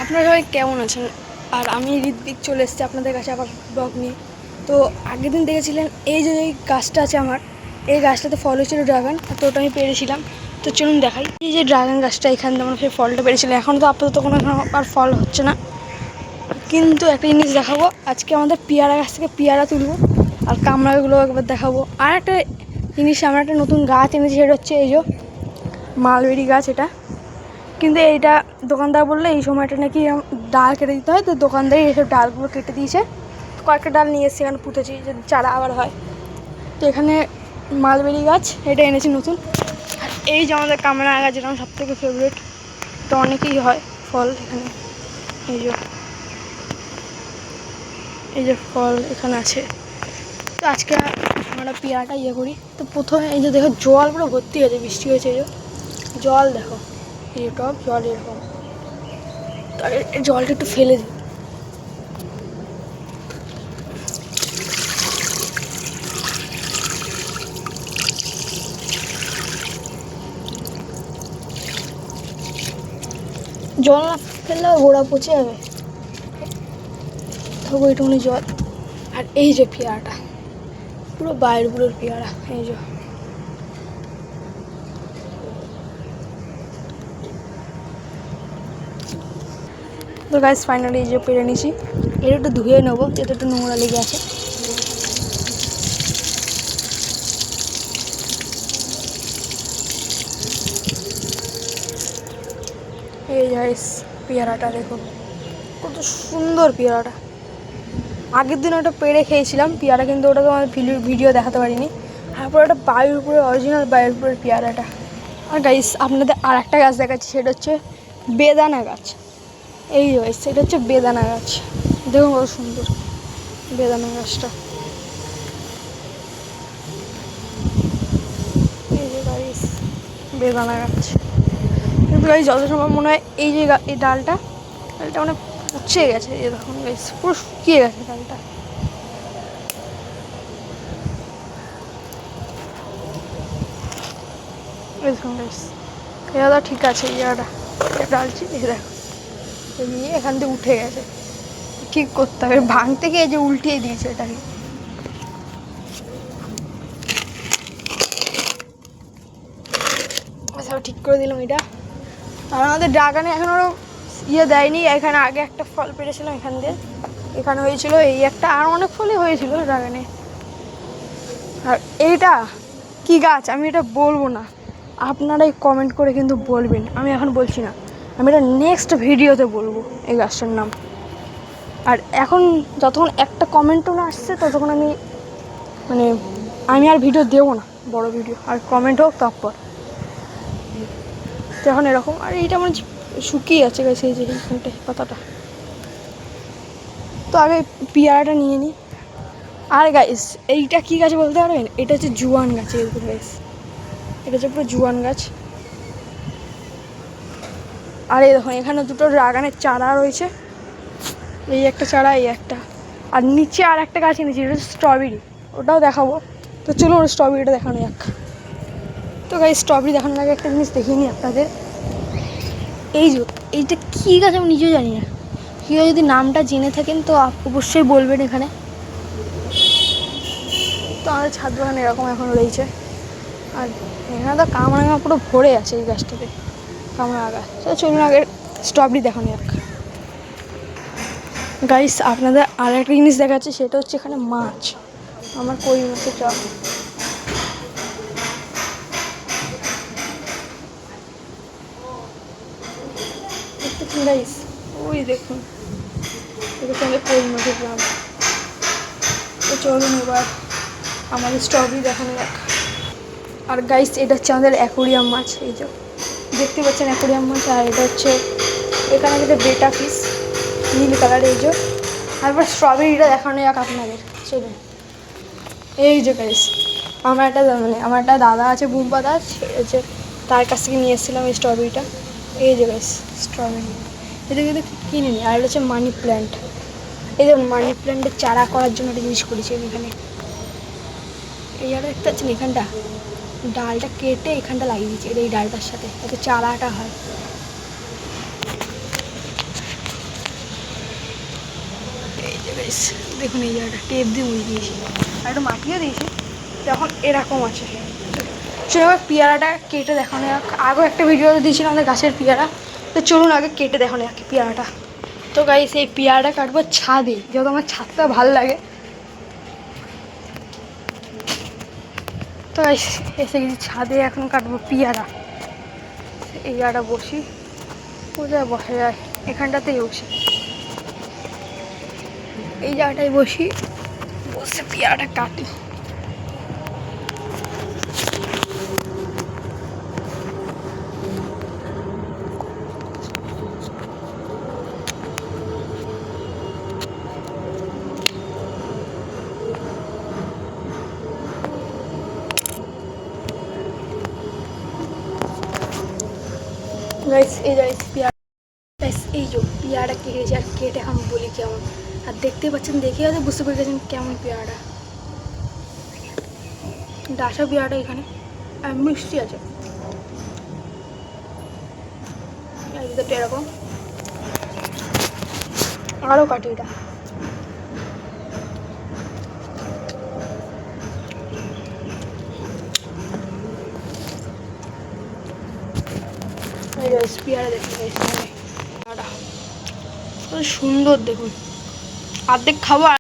আপনারা সবাই কেমন আছেন? আর আমি ঋত্বিক চলে এসেছি আপনাদের কাছে আবার ব্লগ নিয়ে। তো আগের দিন দেখেছিলেন এই যে এই গাছটা আছে আমার, এই গাছটাতে ফল হয়েছিল ড্রাগন, তো ওটা আমি পেরেছিলাম। তো চলুন দেখাই। এই যে ড্রাগন গাছটা, এখান থেকে আমরা সেই ফলটা পেরেছিলাম। এখন তো আপাতত কোনো আর ফল হচ্ছে না, কিন্তু একটা জিনিস দেখাবো। আজকে আমাদের পেয়ারা গাছ থেকে পেয়ারা তুলবো আর কামড়াগুলো একবার দেখাবো। আর একটা জিনিস, আমরা একটা নতুন গাছ এনেছি, সেটা হচ্ছে এই যে মালবেরি গাছ। এটা কিন্তু এইটা দোকানদার বললে এই সময়টা নাকি ডাল কেটে দিতে হয়, তো দোকানদারই এইসব ডালগুলো কেটে দিয়েছে। কয়েকটা ডাল নিয়ে এসে এখানে পুঁতেছি, যদি চারা আবার হয়। তো এখানে মালবেরি গাছ এটা এনেছি নতুন। আর এই যে আমাদের কামড়া গাছ, যেটা আমার সবথেকে ফেভারিট, তো অনেকেই হয় ফল এখানে। এই যে ফল এখানে আছে। তো আজকে আমরা পেয়ারাটা করি। তো প্রথমে এই যে দেখো জল পুরো ভর্তি হয়েছে, বৃষ্টি হয়েছে, এই যে জল দেখো, এই টপ জল এরকম। তাহলে জলটা একটু ফেলে দিই। জল না ফেললে গোড়া পচে যাবে, তবু এইটুকুনি জল। আর এই যে পেয়ারাটা পুরো বাইরগুলোর পেয়ারা, এই যে তো গাইস ফাইনালি এই যে পেরে নিয়েছি। এটা একটু ধুয়ে নেবো, এটা একটু নোংরা লেগে আছে। এই গাইস পেয়ারাটা দেখুন কত সুন্দর পেয়ারাটা। আগের দিন ওটা পেড়ে খেয়েছিলাম পেয়ারা, কিন্তু ওটাকে আমার ভিডিও দেখাতে পারিনি। তারপর ওটা বায়ুর উপরে, অরিজিনাল বায়ুর উপরে পেয়ারাটা। আর গাইস আপনাদের আর একটা গাছ দেখাচ্ছি, সেটা হচ্ছে বেদানা গাছ। এই গাইস এটা হচ্ছে বেদানা গাছ, দেখুন কত সুন্দর বেদানা গাছটা। এই যে গাইস বেদানা গাছ, কিন্তু গাইস যত সময় মনে হয় এই যে এই ডালটা মানে পচে গেছে। এই দেখুন গাইস পুরো শুকিয়ে গেছে ডালটা। এই দেখুন গাইস এটা ঠিক আছে, এই জায়গাটা ডালছি, এই দেখো নিয়ে এখান থেকে উঠে গেছে। ঠিক করতে হবে, ভাঙতে গিয়ে যে উল্টিয়ে দিয়েছে এটাকে। সব ঠিক করে দিলাম এটা। আর আমাদের ড্রাগনে এখনও দেয়নি। এখানে আগে একটা ফল পেরেছিলাম এখান দিয়ে, এখানে হয়েছিল এই একটা, আর অনেক ফলই হয়েছিল ড্রাগনে। আর এইটা কি গাছ আমি এটা বলবো না, আপনারাই কমেন্ট করে কিন্তু বলবেন। আমি এখন বলছি না, আমি এটা নেক্সট ভিডিওতে বলবো এই গাছটার নাম। আর এখন যতক্ষণ একটা কমেন্টও না আসছে, ততক্ষণ আমি আর ভিডিও দেবো না, বড় ভিডিও। আর কমেন্ট হোক তারপর। তো এখন এরকম, আর এইটা মানে শুকিয়ে আছে গাছ, এই যে এইখানটায় পাতাটা। তো আগে পেয়ারাটা নিয়ে নিই। আর গাইস এইটা কী গাছ বলতে পারবেন? এটা হচ্ছে জুয়ান গাছ। এরকম গাইস এটা হচ্ছে পুরো জুয়ান গাছ। আর এই দেখুন এখানে দুটো ড্রাগনের চারা রয়েছে, এই একটা চারা, এই একটা। আর নিচে আর একটা গাছ এনেছি, এটা হচ্ছে স্ট্রবেরি, ওটাও দেখাবো। তো চলুন স্ট্রবেরিটা দেখানো যাক। তো গাইস স্ট্রবেরি দেখানোর আগে একটা জিনিস দেখিয়ে নিই আপনাদের। এই যে এইটা কী গাছ আমি নিজেও জানি না, কেউ যদি নামটা জেনে থাকেন তো অবশ্যই বলবেন এখানে। তো আমাদের ছাদ বাগান এরকম এখন রয়েছে। আর এখানে তো কামরাঙা পুরো ভরে আছে এই গাছটাতে, কামরাঙা গাছ। তো চলুন আগে স্ট্রবেরি দেখানো যাক। গাইস আপনাদের আর একটা জিনিস দেখাচ্ছে, সেটা হচ্ছে এখানে মাছ, আমার কই মাছের চপ। দেখতেছেন গাইস, ওই দেখুন আমাদের কই মাছের গ্রাম। তো চলুন এবার আমাদের স্ট্রবেরি দেখানো যাক। আর গাইস এটা হচ্ছে আমাদের অ্যাকোরিয়াম মাছ, এই যে দেখতে পাচ্ছেন অ্যাকোরিয়াম মাছ। আর এটা হচ্ছে এখানে যেটা বেটা ফিস, নীল কালার, এই যে। তারপর স্ট্রবেরিটা দেখানো যাক আপনাদের, চলুন। এই যে গাইস আমার একটা দাদা আছে, বুম্পা দাস, হচ্ছে তার কাছ থেকে নিয়ে এসেছিলাম এই স্ট্রবেরিটা। এই যে গাইস স্ট্রবেরি এটা কিন্তু কিনে নিই। আর এটা হচ্ছে মানি প্ল্যান্ট, এই দেখুন মানি প্ল্যান্টের চারা করার জন্য একটা জিনিস করেছি আমি এখানে। এই জায়গাটা দেখতে পাচ্ছেন, এখানটা ডালটা কেটে এখানটা লাগিয়ে দিচ্ছি, এই ডালটার সাথে, যাতে চারাটা হয়। গাইস দেখুন এই জায়গাটা টেপ দিয়ে মুড়ে দিয়েছি আর একটু মাটিও দিয়েছি, তো এখন এরকম আছে। চলুন এবার পেয়ারাটা কেটে দেখানো যাক। আগেও একটা ভিডিও দিয়েছিলাম আমাদের গাছের পেয়ারা, তো চলুন আগে কেটে দেখানো যাক পেয়ারাটা। তো গাইস এই পেয়ারাটা কাটবো ছাদে, যেহেতু আমার ছাদটা ভালো লাগে। তো গাইস এসে গেছি ছাদে, এখন কাটবো পেয়ারা। এই জায়গাটা বসি, কোথায় বসা যায়, এখানটাতেই বসি, এই জায়গাটায় বসি, বসে পেয়ারাটা কাটি। গাইস এই গাইস পেয়ারা, গাইস এই যে পেয়ারাটা কেটেছি, আর কেটে এখন বলি কেমন। আর দেখতেই পাচ্ছেন, দেখে হয়তো বুঝতে পেরে গেছেন কেমন পেয়ারাটা। ডাসা পেয়ারাটা এখানে আর মিষ্টি আছে, ভিতরটা এরকম। আরও কাটি এটা, পেয়ারা দেখুন পেয়ারাটা সুন্দর, দেখুন অর্ধেক খাবো।